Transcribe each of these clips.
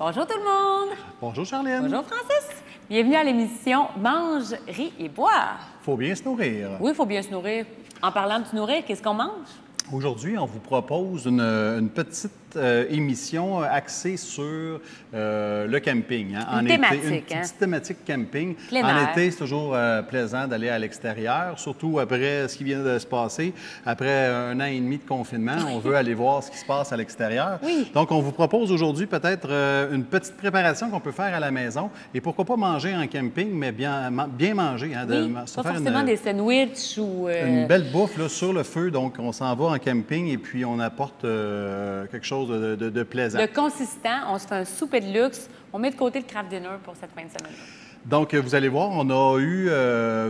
Bonjour tout le monde! Bonjour Charlène! Bonjour Francis! Bienvenue à l'émission Mange, ris et boire. Faut bien se nourrir. Oui, il faut bien se nourrir. En parlant de se nourrir, qu'est-ce qu'on mange? Aujourd'hui, on vous propose une petite émission axée sur le camping. Hein, Une en thématique, été, une petite thématique camping. Plein en air. été, c'est toujours plaisant d'aller à l'extérieur, surtout après ce qui vient de se passer. Après 1 an et demi de confinement, on veut aller voir ce qui se passe à l'extérieur. Oui. Donc, on vous propose aujourd'hui peut-être une petite préparation qu'on peut faire à la maison. Et pourquoi pas manger en camping, mais bien manger. Hein, Oui, se pas faire forcément des sandwichs ou... une belle bouffe là, sur le feu. Donc, on s'en va en camping et puis on apporte quelque chose de plaisant. de consistant. On se fait un souper de luxe. On met de côté le craft dinner pour cette fin de semaine. Donc, vous allez voir, on a eu,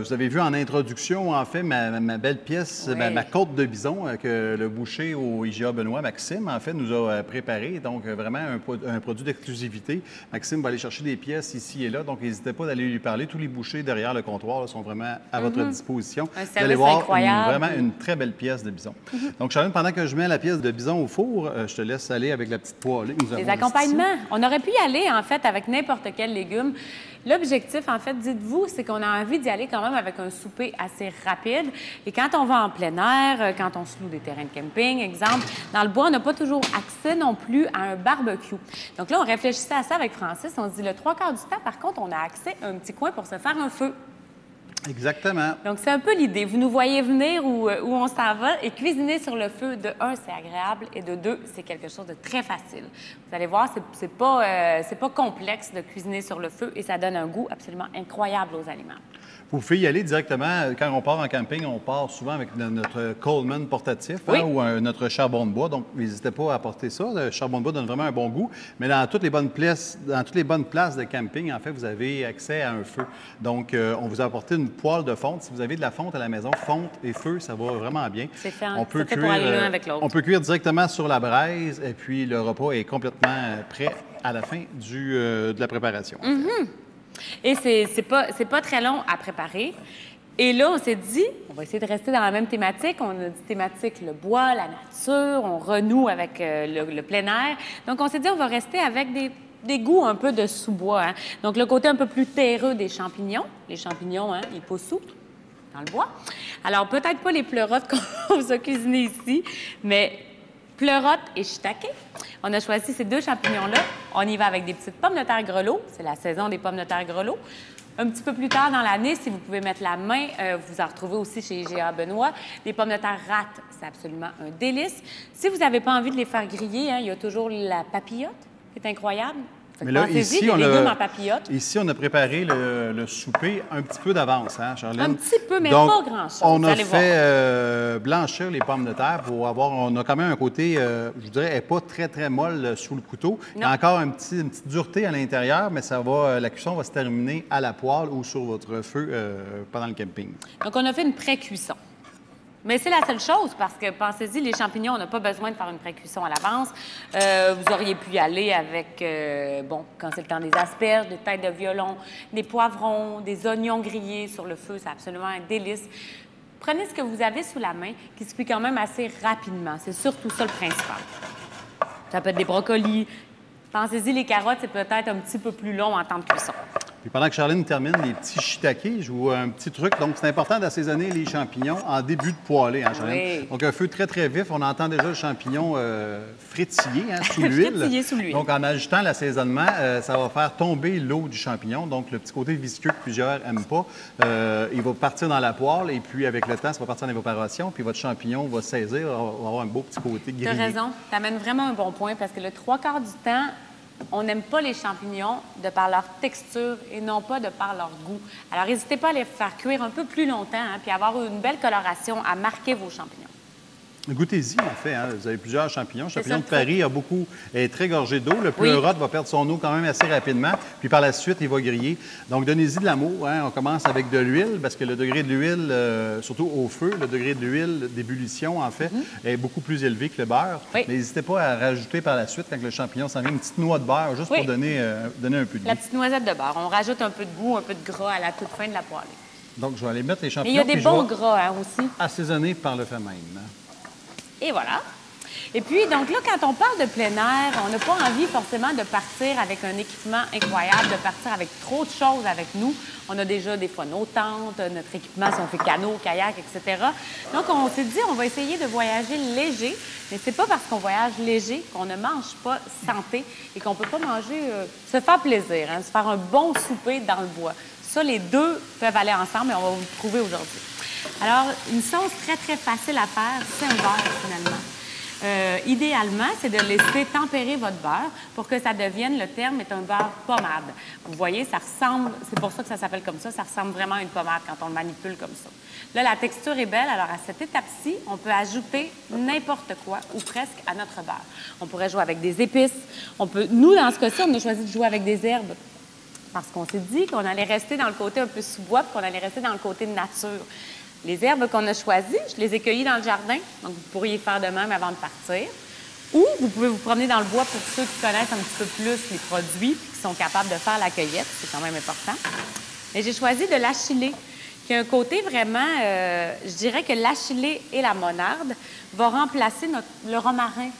vous avez vu en introduction, en fait, ma belle pièce, Oui. ma côte de bison que le boucher au IGA Benoît, Maxime, en fait, nous a préparé. Donc, vraiment un produit d'exclusivité. Maxime va aller chercher des pièces ici et là. Donc, n'hésitez pas d'aller lui parler. Tous les bouchers derrière le comptoir là, sont vraiment à votre disposition. Un Vous service allez voir incroyable. vraiment une très belle pièce de bison. Donc, Charlène, pendant que je mets la pièce de bison au four, je te laisse aller avec la petite poêlée que nous avons Les ici. accompagnements. On aurait pu y aller, en fait, avec n'importe quel légume. L'objectif, en fait, dites-vous, c'est qu'on a envie d'y aller quand même avec un souper assez rapide. Et quand on va en plein air, quand on se loue des terrains de camping, exemple, dans le bois, on n'a pas toujours accès non plus à un barbecue. Donc là, on réfléchissait à ça avec Francis. On se dit, le 3/4 du temps, par contre, on a accès à un petit coin pour se faire un feu. Exactement. Donc, c'est un peu l'idée. Vous nous voyez venir où on s'en va et cuisiner sur le feu, de un, c'est agréable et de deux, c'est quelque chose de très facile. Vous allez voir, c'est pas complexe de cuisiner sur le feu et ça donne un goût absolument incroyable aux aliments. Vous pouvez y aller directement. Quand on part en camping, on part souvent avec notre Coleman portatif Oui. ou notre charbon de bois. Donc, n'hésitez pas à apporter ça. Le charbon de bois donne vraiment un bon goût. Mais dans toutes les bonnes places de camping, en fait, vous avez accès à un feu. Donc, on vous a apporté une poêle de fonte. Si vous avez de la fonte à la maison, fonte et feu, ça va vraiment bien. C'est fait, On peut c'est fait pour aller l'un avec l'autre. On peut cuire directement sur la braise et puis le repas est complètement prêt à la fin de la préparation. Et c'est pas très long à préparer. Et là, on s'est dit, on va essayer de rester dans la même thématique. On a dit thématique le bois, la nature, on renoue avec le plein air. Donc, on s'est dit, on va rester avec des goûts un peu de sous-bois. Hein. Donc, le côté un peu plus terreux des champignons. Les champignons, hein, ils poussent où? Dans le bois. Alors, peut-être pas les pleurotes qu'on vous a cuisinées ici, mais pleurotes et shiitake. On a choisi ces deux champignons-là. On y va avec des petites pommes de terre grelots. C'est la saison des pommes de terre grelots. Un petit peu plus tard dans l'année, si vous pouvez mettre la main, vous en retrouvez aussi chez IGA Benoît. Des pommes de terre rates, c'est absolument un délice. Si vous n'avez pas envie de les faire griller, hein, il y a toujours la papillote, qui est incroyable. Fait que Mais là, pensez-y, ici, des légumes en papillote. ici, on a préparé le souper un petit peu d'avance, hein, Charlène? Un petit peu, mais Donc, pas grand-chose. On Vous a allez fait blanchir les pommes de terre pour avoir... On a quand même un côté, je dirais, elle n'est pas très, très molle sous le couteau. Il y a Non. encore une petite dureté à l'intérieur, mais la cuisson va se terminer à la poêle ou sur votre feu pendant le camping. Donc, on a fait une pré-cuisson. Mais c'est la seule chose, parce que, pensez-y, les champignons, on n'a pas besoin de faire une pré-cuisson à l'avance. Vous auriez pu y aller avec, quand c'est le temps des asperges, des têtes de violon, des poivrons, des oignons grillés sur le feu. C'est absolument un délice. Prenez ce que vous avez sous la main, qui se cuit quand même assez rapidement. C'est surtout ça le principal. Ça peut être des brocolis. Pensez-y, les carottes, c'est peut-être un petit peu plus long en temps de cuisson. Puis pendant que Charlène termine les petits shiitake, je vous un petit truc. Donc, c'est important d'assaisonner les champignons en début de poêlée, hein, Charlène? Oui. Donc, un feu très, très vif. On entend déjà le champignon frétiller sous l'huile. Frétiller sous l'huile. Donc, en ajoutant l'assaisonnement, ça va faire tomber l'eau du champignon. Donc, le petit côté visqueux que plusieurs n'aiment pas, il va partir dans la poêle et puis, avec le temps, ça va partir en évaporation. Puis, votre champignon va saisir, va avoir un beau petit côté grillé. Tu as raison. Tu amènes vraiment un bon point parce que le 3/4 du temps, on n'aime pas les champignons de par leur texture et non pas de par leur goût. Alors, n'hésitez pas à les faire cuire un peu plus longtemps puis avoir une belle coloration à marquer vos champignons. Goûtez-y, en fait. Hein. Vous avez plusieurs champignons. Le champignon ça, de Paris est très gorgé d'eau. Le Oui. pleurote va perdre son eau quand même assez rapidement. Puis par la suite, il va griller. Donc, donnez-y de l'amour. Hein. On commence avec de l'huile parce que le degré de l'huile, surtout au feu, le degré de l'huile d'ébullition, en fait, est beaucoup plus élevé que le beurre. Oui. Mais n'hésitez pas à rajouter par la suite, quand le champignon s'en vient, une petite noix de beurre juste Oui. pour donner un peu de goût. La petite noisette de beurre. On rajoute un peu de goût, un peu de gras à la toute fin de la poêlée. Donc, je vais aller mettre les Mais champignons. il y a des puis bons je vais gras aussi. assaisonner par le fait même. Et voilà. Et puis, donc là, quand on parle de plein air, on n'a pas envie forcément de partir avec un équipement incroyable, de partir avec trop de choses avec nous. On a déjà des fois nos tentes, notre équipement, si on fait canot, kayak, etc. Donc, on s'est dit, on va essayer de voyager léger, mais c'est pas parce qu'on voyage léger qu'on ne mange pas santé et qu'on peut pas manger, se faire plaisir, hein, se faire un bon souper dans le bois. Ça, les deux peuvent aller ensemble et on va vous le prouver aujourd'hui. Alors, une sauce très, très facile à faire, c'est un beurre, finalement. Idéalement, c'est de laisser tempérer votre beurre pour que ça devienne, le terme est un beurre pommade. Vous voyez, ça ressemble, c'est pour ça que ça s'appelle comme ça ressemble vraiment à une pommade quand on le manipule comme ça. Là, la texture est belle, alors à cette étape-ci, on peut ajouter n'importe quoi ou presque à notre beurre. On pourrait jouer avec des épices, nous, dans ce cas-ci, on a choisi de jouer avec des herbes parce qu'on s'est dit qu'on allait rester dans le côté un peu sous-bois puis qu'on allait rester dans le côté de nature. Les herbes qu'on a choisies, je les ai cueillies dans le jardin, donc vous pourriez faire de même avant de partir. Ou vous pouvez vous promener dans le bois pour ceux qui connaissent un petit peu plus les produits et qui sont capables de faire la cueillette, c'est quand même important. Et j'ai choisi de l'achillée, qui a un côté vraiment, je dirais que l'achillée et la monarde vont remplacer le romarin.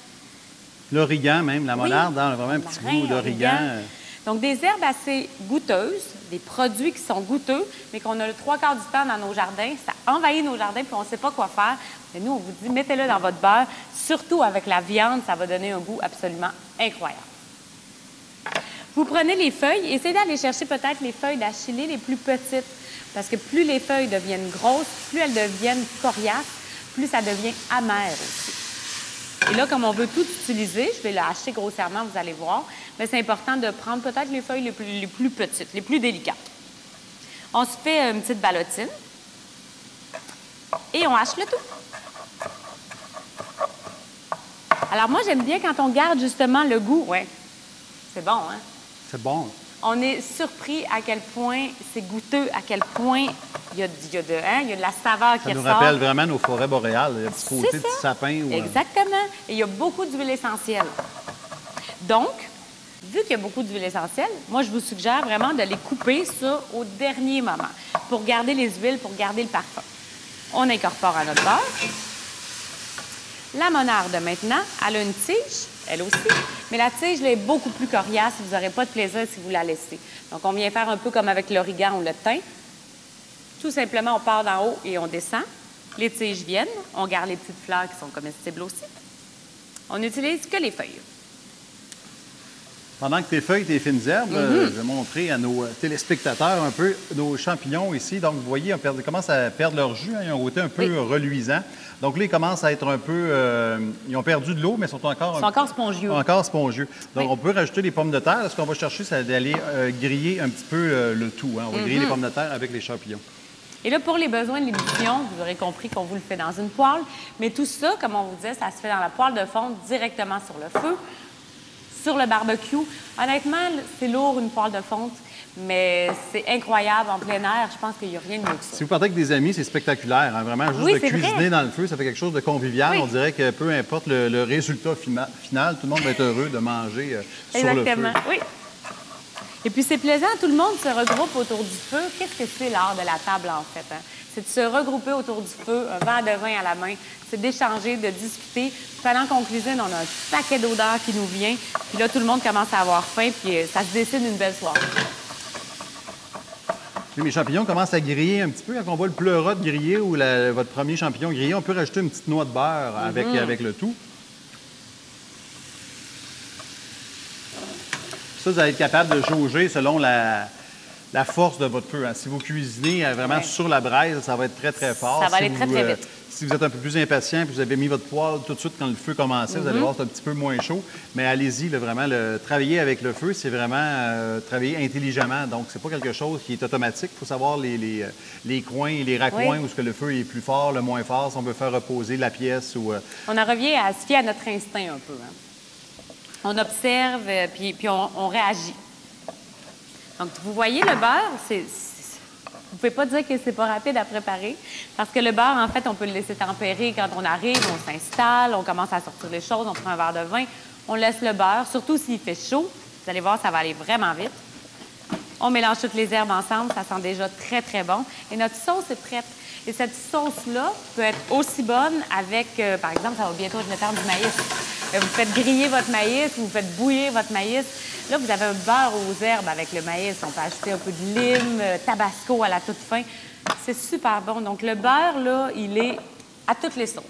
L'origan même, la monarde, hein, vraiment un petit goût d'origan. Donc, des herbes assez goûteuses, des produits qui sont goûteux, mais qu'on a le 3/4 du temps dans nos jardins. Ça envahit nos jardins, puis on ne sait pas quoi faire. Mais nous, on vous dit, mettez-le dans votre beurre. Surtout avec la viande, ça va donner un goût absolument incroyable. Vous prenez les feuilles, essayez d'aller chercher peut-être les feuilles d'achillée les plus petites. Parce que plus les feuilles deviennent grosses, plus elles deviennent coriaces, plus ça devient amer aussi. Et là, comme on veut tout utiliser, je vais le hacher grossièrement, vous allez voir, mais c'est important de prendre peut-être les feuilles les plus petites, les plus délicates. On se fait une petite ballotine et on hache le tout. Alors moi, j'aime bien quand on garde justement le goût. Ouais, c'est bon, hein? C'est bon. On est surpris à quel point c'est goûteux, à quel point il y a de la saveur qui ressort. Ça nous rappelle vraiment nos forêts boréales. Il y a un petit côté de petit sapin. Exactement. Et il y a beaucoup d'huile essentielle. Donc, vu qu'il y a beaucoup d'huile essentielle, moi, je vous suggère vraiment de les couper ça au dernier moment pour garder les huiles, pour garder le parfum. On incorpore à notre beurre. La monarde, maintenant, elle a une tige, elle aussi, mais la tige là, est beaucoup plus coriace. Vous n'aurez pas de plaisir si vous la laissez. Donc, on vient faire un peu comme avec l'origan ou le thym. Tout simplement, on part d'en haut et on descend. Les tiges viennent. On garde les petites fleurs qui sont comestibles aussi. On n'utilise que les feuilles. Pendant que tes feuilles, tes fines herbes, je vais montrer à nos téléspectateurs un peu nos champignons ici. Donc, vous voyez, ils commencent à perdre leur jus. Hein, ils ont un côté un peu reluisant. Donc là, ils commencent à être un peu... ils ont perdu de l'eau, mais sont encore spongieux. Encore spongieux. Donc, on peut rajouter les pommes de terre. Ce qu'on va chercher, c'est d'aller griller un petit peu le tout. Hein. On va griller les pommes de terre avec les champignons. Et là, pour les besoins de l'émission, vous aurez compris qu'on vous le fait dans une poêle. Mais tout ça, comme on vous disait, ça se fait dans la poêle de fonte directement sur le feu, sur le barbecue. Honnêtement, c'est lourd, une poêle de fonte, mais c'est incroyable en plein air. Je pense qu'il n'y a rien de mieux que ça. Si vous partez avec des amis, c'est spectaculaire. Hein? Vraiment, juste de cuisiner dans le feu, ça fait quelque chose de convivial. Oui. On dirait que peu importe le résultat final, tout le monde va être heureux de manger sur le feu. Exactement, oui. Et puis, c'est plaisant, tout le monde se regroupe autour du feu. Qu'est-ce que c'est l'art de la table, en fait? Hein? C'est de se regrouper autour du feu, un verre de vin à la main. C'est d'échanger, de discuter. Pendant qu'on cuisine, on a un paquet d'odeurs qui nous vient. Puis là, tout le monde commence à avoir faim, puis ça se dessine une belle soirée. Mes champignons commencent à griller un petit peu. Quand on voit le pleurat de griller ou votre premier champignon grillé, on peut rajouter une petite noix de beurre avec le tout. Ça, vous allez être capable de jauger selon la force de votre feu. Hein. Si vous cuisinez vraiment sur la braise, ça va être très, très fort. Ça va aller très, très vite. Si vous êtes un peu plus impatient et vous avez mis votre poêle tout de suite quand le feu commençait, vous allez voir que c'est un petit peu moins chaud. Mais allez-y, vraiment, travailler avec le feu, c'est vraiment travailler intelligemment. Donc, c'est pas quelque chose qui est automatique. Il faut savoir les coins et les raccoins où ce que le feu est plus fort, le moins fort, si on veut faire reposer la pièce. On en revient à se fier à notre instinct un peu. Hein. On observe, puis on réagit. Donc, vous voyez, le beurre, vous ne pouvez pas dire que c'est pas rapide à préparer, parce que le beurre, en fait, on peut le laisser tempérer quand on arrive, on s'installe, on commence à sortir les choses, on prend un verre de vin, on laisse le beurre, surtout s'il fait chaud. Vous allez voir, ça va aller vraiment vite. On mélange toutes les herbes ensemble, ça sent déjà très, très bon. Et notre sauce est prête. Et cette sauce-là peut être aussi bonne avec, par exemple, ça va bientôt être le temps du maïs. Vous faites griller votre maïs, vous faites bouillir votre maïs. Là, vous avez un beurre aux herbes avec le maïs. On peut ajouter un peu de lime, tabasco à la toute fin. C'est super bon. Donc, le beurre, là, il est à toutes les sauces.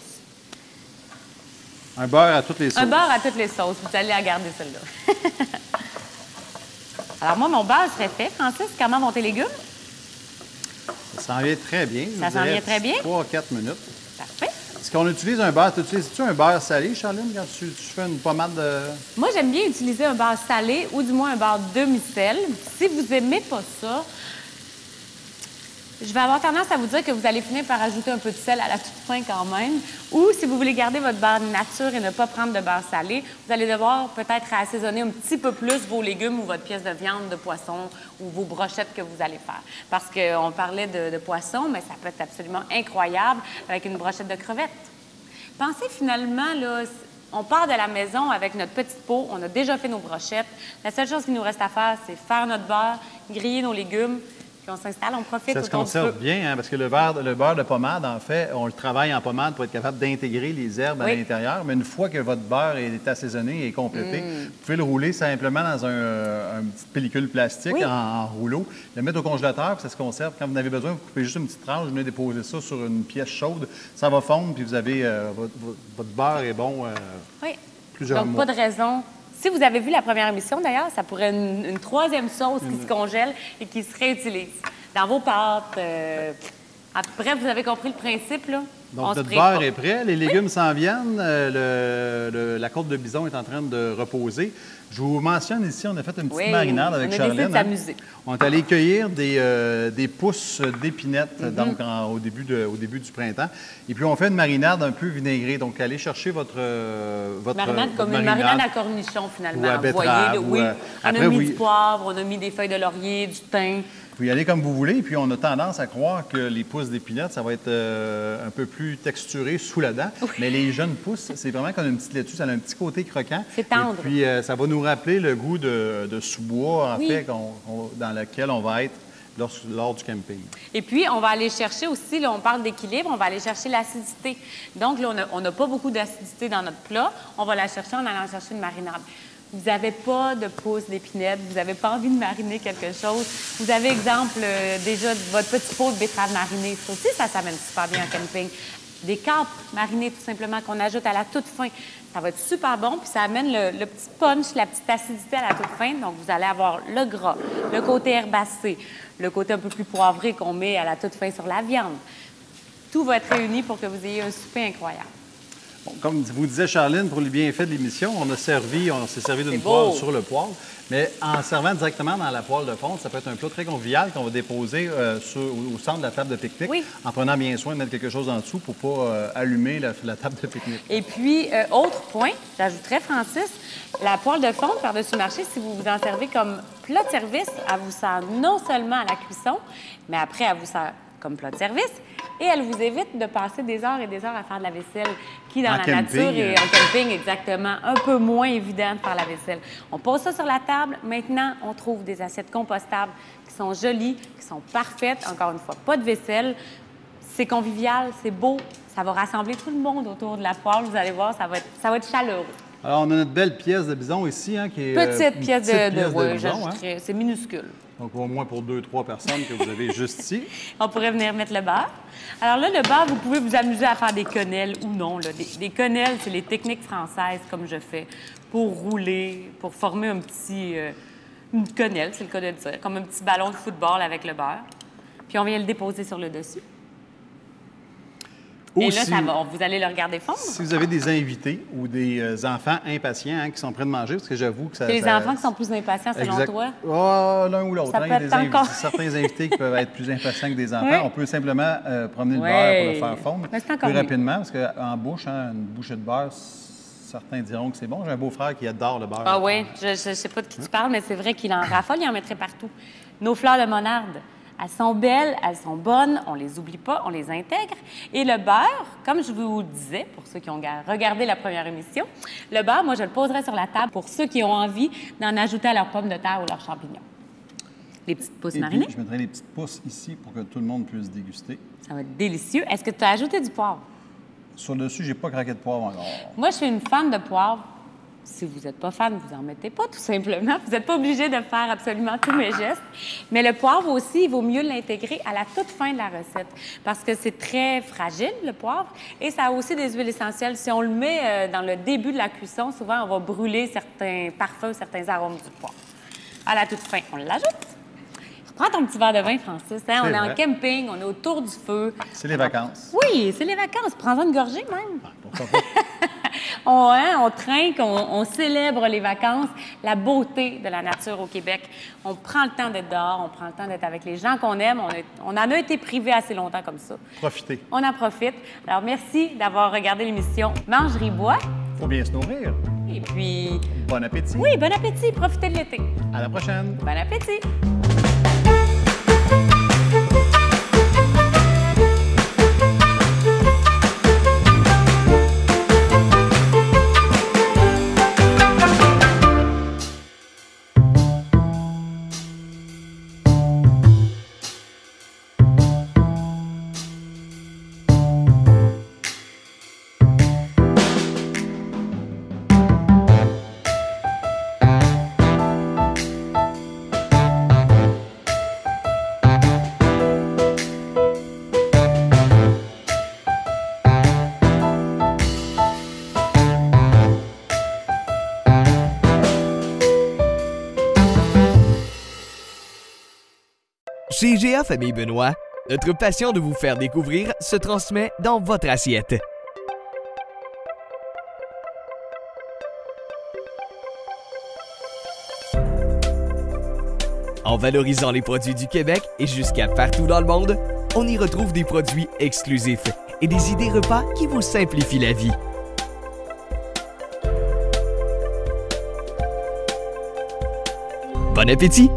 Un beurre à toutes les sauces. Un beurre à toutes les sauces. Vous allez la garder, celle-là. Alors, moi, mon beurre serait fait. Francis, comment vont tes légumes? Ça s'en vient très bien. Ça s'en vient très bien? 3-4 minutes. Parfait. Est-ce qu'on utilise un beurre? Utilises-tu un beurre salé, Charline, quand tu fais une pommade de... Moi, j'aime bien utiliser un beurre salé ou du moins un beurre demi-sel. Si vous n'aimez pas ça, je vais avoir tendance à vous dire que vous allez finir par ajouter un peu de sel à la toute fin quand même. Ou si vous voulez garder votre beurre nature et ne pas prendre de beurre salé, vous allez devoir peut-être assaisonner un petit peu plus vos légumes ou votre pièce de viande, de poisson ou vos brochettes que vous allez faire. Parce qu'on parlait de poisson, mais ça peut être absolument incroyable avec une brochette de crevettes. Pensez finalement, là, on part de la maison avec notre petite pot, on a déjà fait nos brochettes. La seule chose qu'il nous reste à faire, c'est faire notre beurre, griller nos légumes, puis on s'installe, on profite Ça se autour du feu. conserve bien, hein, parce que le beurre de pommade, en fait, on le travaille en pommade pour être capable d'intégrer les herbes à l'intérieur. Mais une fois que votre beurre est assaisonné et complété, vous pouvez le rouler simplement dans une petite pellicule plastique en rouleau, le mettre au congélateur, puis ça se conserve. Quand vous en avez besoin, vous coupez juste une petite tranche, vous venez déposer ça sur une pièce chaude, ça va fondre, puis vous avez votre beurre est bon plusieurs mois. Donc, pas de raison. Si vous avez vu la première émission, d'ailleurs, ça pourrait être une troisième sauce qui se congèle et qui se réutilise dans vos pâtes. Bref, vous avez compris le principe, là? Donc, notre beurre est prêt, les légumes s'en viennent, la côte de bison est en train de reposer. Je vous mentionne ici, on a fait une petite marinade avec Charline. On a décidé de s'amuser. On est allé cueillir des pousses d'épinettes donc au début du printemps. Et puis, on fait une marinade un peu vinaigrée. Donc, allez chercher votre marinade comme une marinade à cornichons, finalement. Ou à betterave. On a mis du poivre, on a mis des feuilles de laurier, du thym. Vous pouvez y aller comme vous voulez, puis on a tendance à croire que les pousses d'épinettes, ça va être un peu plus texturé sous la dent. Oui. Mais les jeunes pousses, c'est vraiment comme une petite laitue, ça a un petit côté croquant. C'est tendre. Et puis, ça va nous rappeler le goût de sous-bois, en fait, dans lequel on va être lors du camping. Et puis, on va aller chercher aussi, là, on parle d'équilibre, on va aller chercher l'acidité. Donc, là, on n'a pas beaucoup d'acidité dans notre plat. On va la chercher en allant chercher une marinade. Vous n'avez pas de pousses d'épinettes, vous n'avez pas envie de mariner quelque chose. Vous avez, exemple, déjà votre petit pot de betterave marinée. Ça aussi, ça s'amène super bien en camping. Des capres marinés, tout simplement, qu'on ajoute à la toute fin. Ça va être super bon, puis ça amène le petit punch, la petite acidité à la toute fin. Donc, vous allez avoir le gras, le côté herbacé, le côté un peu plus poivré qu'on met à la toute fin sur la viande. Tout va être réuni pour que vous ayez un souper incroyable. Bon, comme vous disait Charline, pour les bienfaits de l'émission, on s'est servi d'une poêle sur le poêle. Mais en servant directement dans la poêle de fonte, ça peut être un plat très convivial qu'on va déposer au centre de la table de pique-nique, en prenant bien soin de mettre quelque chose en dessous pour ne pas allumer la table de pique-nique. Et puis, autre point, j'ajouterais, Francis, la poêle de fonte par-dessus marché, si vous vous en servez comme plat de service, elle vous sert non seulement à la cuisson, mais après, elle vous sert comme plat de service. Et elle vous évite de passer des heures et des heures à faire de la vaisselle, qui, dans la nature et en camping, exactement, un peu moins évident de faire la vaisselle. On pose ça sur la table. Maintenant, on trouve des assiettes compostables qui sont jolies, qui sont parfaites. Encore une fois, pas de vaisselle. C'est convivial, c'est beau. Ça va rassembler tout le monde autour de la poêle. Vous allez voir, ça va être chaleureux. Alors, on a notre belle pièce de bison ici, hein, qui est... Petite pièce de bison, hein? C'est minuscule. Donc, au moins pour 2-3 personnes que vous avez juste ici. On pourrait venir mettre le beurre. Alors là, le beurre, vous pouvez vous amuser à faire des quenelles ou non. Là. Des quenelles, c'est les techniques françaises, comme je fais, pour rouler, pour former une quenelle, c'est le cas de le dire, comme un petit ballon de football avec le beurre. Puis on vient le déposer sur le dessus. Et là, ça va. Vous allez le regarder fondre. Si vous avez des invités ou des enfants impatients qui sont prêts de manger, parce que j'avoue que ça... C'est les enfants qui sont plus impatients, selon toi? Oh, l'un ou l'autre. Ça hein. peut Il y a encore... certains invités qui peuvent être plus impatients que des enfants. On peut simplement promener le beurre pour le faire fondre plus rapidement, parce qu'en bouche, hein, une bouchée de beurre, certains diront que c'est bon. J'ai un beau-frère qui adore le beurre. Ah oui, je ne sais pas de qui tu parles, mais c'est vrai qu'il en raffole, il en mettrait partout. Nos fleurs de monarde. Elles sont belles, elles sont bonnes, on les oublie pas, on les intègre. Et le beurre, comme je vous le disais, pour ceux qui ont regardé la première émission, le beurre, moi, je le poserai sur la table pour ceux qui ont envie d'en ajouter à leurs pommes de terre ou leurs champignons. Les petites pousses Et marinées. puis, je mettrai les petites pousses ici pour que tout le monde puisse déguster. Ça va être délicieux. Est-ce que tu as ajouté du poivre? Sur le dessus, j'ai pas craqué de poivre encore. Moi, je suis une fan de poivre. Si vous n'êtes pas fan, vous n'en mettez pas, tout simplement. Vous n'êtes pas obligé de faire absolument tous mes gestes. Mais le poivre aussi, il vaut mieux l'intégrer à la toute fin de la recette parce que c'est très fragile, le poivre, et ça a aussi des huiles essentielles. Si on le met dans le début de la cuisson, souvent, on va brûler certains parfums, certains arômes du poivre. À la toute fin, on l'ajoute. Prends ton petit verre de vin, Francis. Hein? On est en camping, on est autour du feu. C'est les vacances. Oui, c'est les vacances. Prends-en une gorgée même. Ah, pourquoi pas? On trinque, on célèbre les vacances, la beauté de la nature au Québec. On prend le temps d'être dehors, on prend le temps d'être avec les gens qu'on aime. On en a été privés assez longtemps comme ça. Profitez. On en profite. Alors, merci d'avoir regardé l'émission Mange, ris, bois. Faut bien se nourrir. Et puis, Bon appétit. oui, bon appétit. Profitez de l'été. À la prochaine. Bon appétit. Chez IGA Famille Benoît, notre passion de vous faire découvrir se transmet dans votre assiette. En valorisant les produits du Québec et jusqu'à partout dans le monde, on y retrouve des produits exclusifs et des idées repas qui vous simplifient la vie. Bon appétit!